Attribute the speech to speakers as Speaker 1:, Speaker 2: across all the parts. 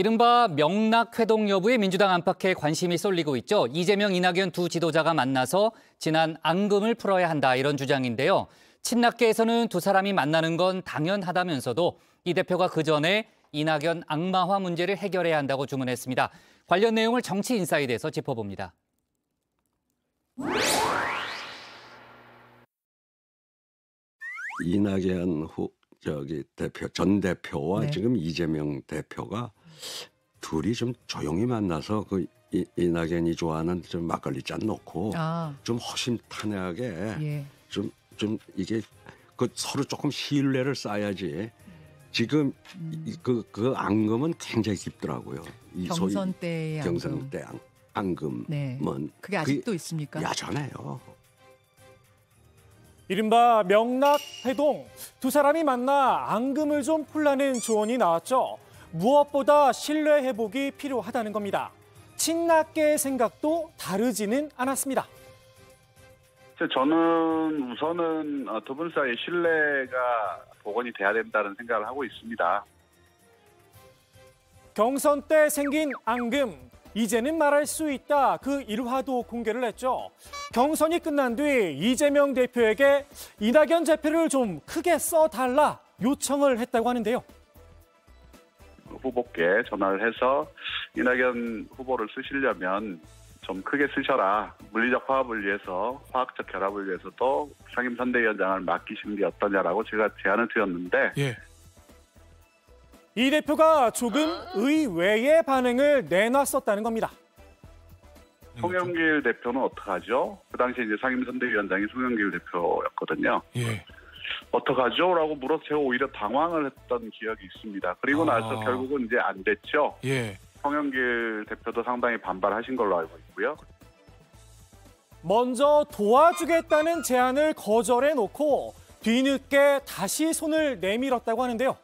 Speaker 1: 이른바 명락회동 여부에 민주당 안팎에 관심이 쏠리고 있죠. 이재명, 이낙연 두 지도자가 만나서 지난 앙금을 풀어야 한다 이런 주장인데요. 친낙계에서는 두 사람이 만나는 건 당연하다면서도 이 대표가 그전에 이낙연 악마화 문제를 해결해야 한다고 주문했습니다. 관련 내용을 정치인사이드에서 짚어봅니다.
Speaker 2: 이낙연 전 대표와
Speaker 3: 네.
Speaker 2: 지금 이재명 대표가 둘이 좀 조용히 만나서 그 이낙연이 좋아하는 좀 막걸리 짠 놓고 좀 허심탄회하게
Speaker 3: 예.
Speaker 2: 좀 이게 그 서로 조금 신뢰를 쌓아야지. 지금 그 앙금은 굉장히 깊더라고요. 이
Speaker 3: 경선 때의
Speaker 2: 경선 때 앙금은
Speaker 3: 네. 그게 아직도 있습니까?
Speaker 2: 여전해요.
Speaker 4: 이른바 명락회동, 두 사람이 만나 앙금을 좀 풀라는 조언이 나왔죠. 무엇보다 신뢰 회복이 필요하다는 겁니다. 친낙계의 생각도 다르지는 않았습니다.
Speaker 5: 저는 우선은 두 분 사이 신뢰가 복원이 돼야 된다는 생각을 하고 있습니다.
Speaker 4: 경선 때 생긴 앙금, 이제는 말할 수 있다. 그 일화도 공개를 했죠. 경선이 끝난 뒤 이재명 대표에게 이낙연 대표를 좀 크게 써달라 요청을 했다고 하는데요.
Speaker 5: 후보께 전화를 해서 이낙연 후보를 쓰시려면 좀 크게 쓰셔라. 물리적 화합을 위해서, 화학적 결합을 위해서도 상임선대위원장을 맡기시는 게 어떠냐라고 제가 제안을 드렸는데
Speaker 4: 이 대표가 조금 의외의 반응을 내놨었다는 겁니다.
Speaker 5: 송영길 대표는 어떡하죠? 그 당시에 이제 상임선대위원장이 송영길 대표였거든요.
Speaker 6: 예.
Speaker 5: 어떡하죠? 라고 물어서 제가 오히려 당황을 했던 기억이 있습니다. 그리고 나서 결국은 이제 안 됐죠.
Speaker 6: 예.
Speaker 5: 송영길 대표도 상당히 반발하신 걸로 알고 있고요.
Speaker 4: 먼저 도와주겠다는 제안을 거절해놓고 뒤늦게 다시 손을 내밀었다고 하는데요.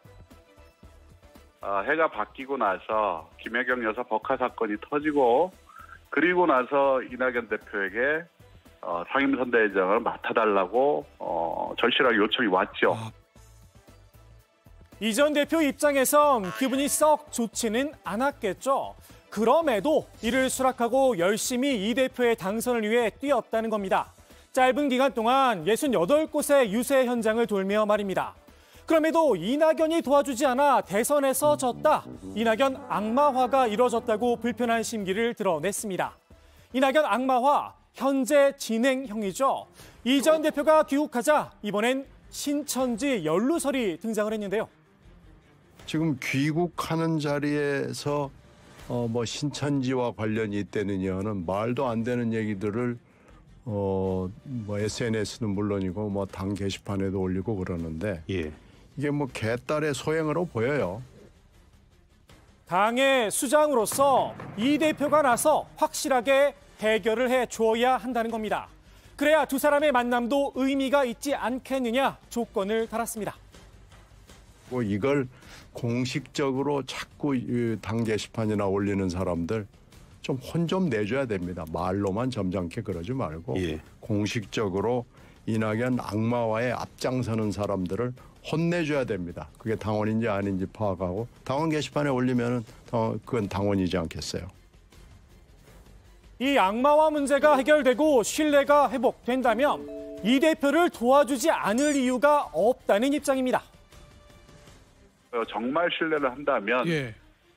Speaker 5: 해가 바뀌고 나서 김혜경 여사 버카 사건이 터지고 그리고 나서 이낙연 대표에게 상임선대위원장을 맡아달라고 절실하게 요청이 왔죠.
Speaker 4: 이 전 대표 입장에선 기분이 썩 좋지는 않았겠죠. 그럼에도 이를 수락하고 열심히 이 대표의 당선을 위해 뛰었다는 겁니다. 짧은 기간 동안 68곳의 유세 현장을 돌며 말입니다. 그럼에도 이낙연이 도와주지 않아 대선에서 졌다. 이낙연 악마화가 이뤄졌다고 불편한 심기를 드러냈습니다. 이낙연 악마화, 현재 진행형이죠. 이 전 대표가 귀국하자 이번엔 신천지 연루설이 등장을 했는데요.
Speaker 7: 지금 귀국하는 자리에서 뭐 신천지와 관련이 있다느냐는 말도 안 되는 얘기들을 뭐 SNS는 물론이고 뭐 당 게시판에도 올리고 그러는데 이게 뭐 개딸의 소행으로 보여요.
Speaker 4: 당의 수장으로서 이 대표가 나서 확실하게 해결을 해줘야 한다는 겁니다. 그래야 두 사람의 만남도 의미가 있지 않겠느냐 조건을 달았습니다.
Speaker 7: 뭐 이걸 공식적으로 자꾸 당 게시판이나 올리는 사람들 좀 혼 좀 내줘야 됩니다. 말로만 점잖게 그러지 말고 공식적으로 이낙연 악마화에 앞장서는 사람들을 혼내줘야 됩니다. 그게 당원인지 아닌지 파악하고 당원 게시판에 올리면은 그건 당원이지 않겠어요.
Speaker 4: 이 악마화 문제가 해결되고 신뢰가 회복된다면 이 대표를 도와주지 않을 이유가 없다는 입장입니다.
Speaker 5: 정말 신뢰를 한다면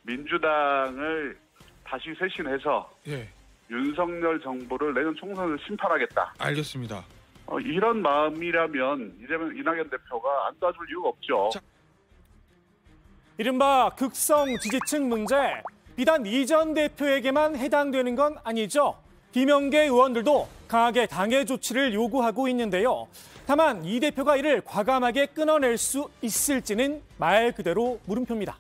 Speaker 5: 민주당을 다시 쇄신해서 윤석열 정부를 내년 총선을 심판하겠다.
Speaker 6: 알겠습니다.
Speaker 5: 이런 마음이라면 이낙연 대표가 안 도와줄 이유가 없죠.
Speaker 4: 이른바 극성 지지층 문제, 비단 이 전 대표에게만 해당되는 건 아니죠. 비명계 의원들도 강하게 당의 조치를 요구하고 있는데요. 다만 이 대표가 이를 과감하게 끊어낼 수 있을지는 말 그대로 물음표입니다.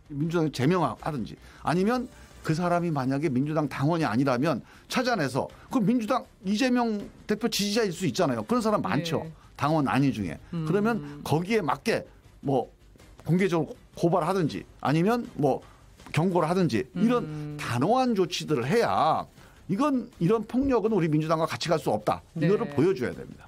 Speaker 8: 민주당이 제명하든지 아니면 그 사람이 만약에 민주당 당원이 아니라면 찾아내서 그 민주당 이재명 대표 지지자일 수 있잖아요. 그런 사람 많죠. 당원 아니 중에. 그러면 거기에 맞게 뭐 공개적으로 고발하든지 아니면 뭐 경고를 하든지 이런 단호한 조치들을 해야 이런 폭력은 우리 민주당과 같이 갈 수 없다. 이거를 보여줘야 됩니다.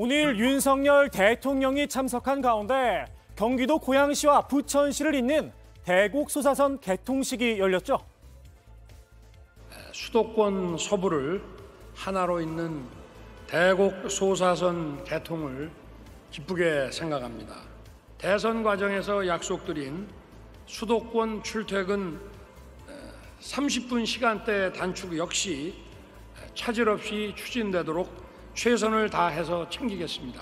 Speaker 4: 오늘 윤석열 대통령이 참석한 가운데 경기도 고양시와 부천시를 잇는 대곡 소사선 개통식이 열렸죠.
Speaker 6: 수도권 서부를 하나로 잇는 대곡 소사선 개통을 기쁘게 생각합니다. 대선 과정에서 약속드린 수도권 출퇴근 30분 시간대 단축 역시 차질 없이 추진되도록 최선을 다해서 챙기겠습니다.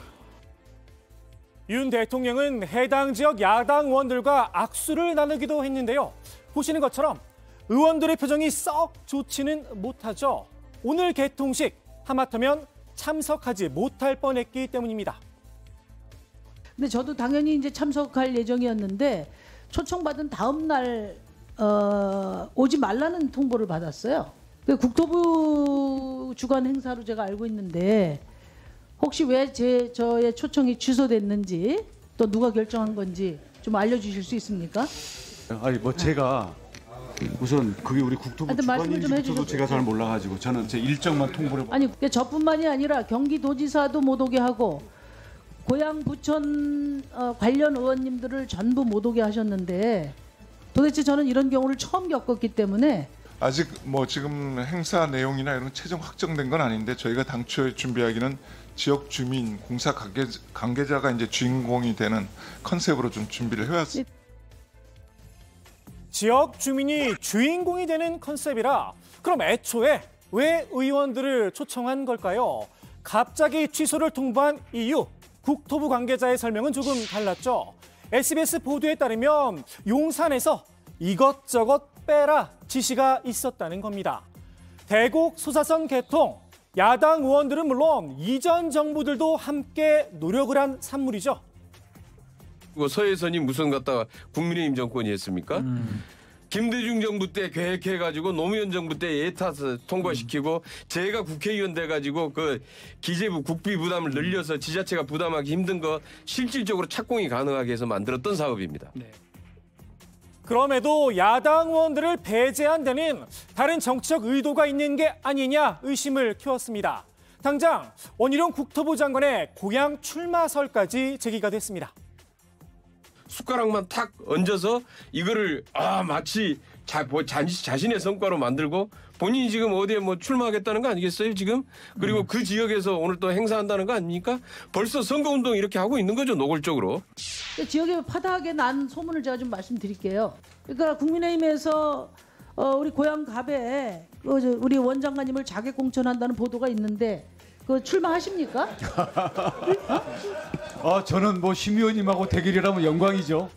Speaker 4: 윤 대통령은 해당 지역 야당 의원들과 악수를 나누기도 했는데요. 보시는 것처럼 의원들의 표정이 썩 좋지는 못하죠. 오늘 개통식 하마터면 참석하지 못할 뻔했기 때문입니다.
Speaker 9: 근데 저도 당연히 이제 참석할 예정이었는데 초청받은 다음 날 오지 말라는 통보를 받았어요. 국토부 주관 행사로 제가 알고 있는데 혹시 왜 저의 초청이 취소됐는지 또 누가 결정한 건지 좀 알려주실 수 있습니까?
Speaker 10: 아니 뭐 제가 우선 그게 우리 국토부 주관인지부터도 제가 잘 몰라가지고 저는 제 일정만 통보를
Speaker 9: 아니 저뿐만이 아니라 경기도지사도 못 오게 하고 고양 부천 관련 의원님들을 전부 못 오게 하셨는데 도대체 저는 이런 경우를 처음 겪었기 때문에
Speaker 11: 아직 뭐 지금 행사 내용이나 이런 최종 확정된 건 아닌데 저희가 당초에 준비하기는 지역 주민, 공사 관계자가 이제 주인공이 되는 컨셉으로 좀 준비를 해왔습니다.
Speaker 4: 지역 주민이 주인공이 되는 컨셉이라 그럼 애초에 왜 의원들을 초청한 걸까요? 갑자기 취소를 통보한 이유, 국토부 관계자의 설명은 조금 달랐죠. SBS 보도에 따르면 용산에서 이것저것 빼라 지시가 있었다는 겁니다. 대곡 소사선 개통, 야당 의원들은 물론 이전 정부들도 함께 노력을 한 산물이죠.
Speaker 12: 서해선이 무슨 갖다가 국민의힘 정권이 했습니까? 김대중 정부 때 계획해가지고 노무현 정부 때 예타서 통과시키고 제가 국회의원 돼가지고 그 기재부 국비 부담을 늘려서 지자체가 부담하기 힘든 거 실질적으로 착공이 가능하게 해서 만들었던 사업입니다.
Speaker 4: 네. 그럼에도 야당 의원들을 배제한 데는 다른 정치적 의도가 있는 게 아니냐 의심을 키웠습니다. 당장 원희룡 국토부 장관의 고향 출마설까지 제기가 됐습니다.
Speaker 12: 숟가락만 탁 얹어서 이거를 마치 자신의 성과로 만들고 본인이 지금 어디에 뭐 출마하겠다는 거 아니겠어요 지금? 그리고 그 지역에서 오늘 또 행사한다는 거 아닙니까? 벌써 선거운동 이렇게 하고 있는 거죠 노골적으로.
Speaker 9: 지역에 파다하게 난 소문을 제가 좀 말씀드릴게요. 그러니까 국민의힘에서 우리 고향 갑에 우리 원 장관님을 자객 공천한다는 보도가 있는데 그 출마하십니까?
Speaker 10: 저는 뭐 심 의원님하고 대결이라면 영광이죠.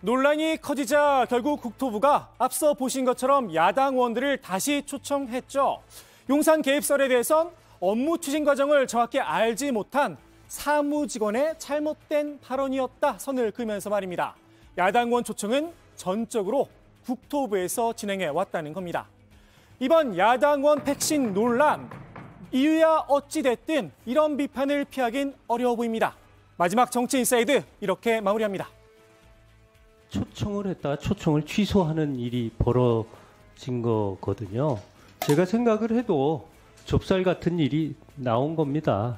Speaker 4: 논란이 커지자 결국 국토부가 앞서 보신 것처럼 야당 의원들을 다시 초청했죠. 용산 개입설에 대해선 업무 추진 과정을 정확히 알지 못한 사무직원의 잘못된 발언이었다 선을 그으면서 말입니다. 야당 의원 초청은 전적으로 국토부에서 진행해 왔다는 겁니다. 이번 야당 의원 패친 논란, 이유야 어찌됐든 이런 비판을 피하긴 어려워 보입니다. 마지막 정치인사이드 이렇게 마무리합니다.
Speaker 13: 초청을 했다가 초청을 취소하는 일이 벌어진 거거든요. 제가 생각을 해도 좁쌀 같은 일이 나온 겁니다.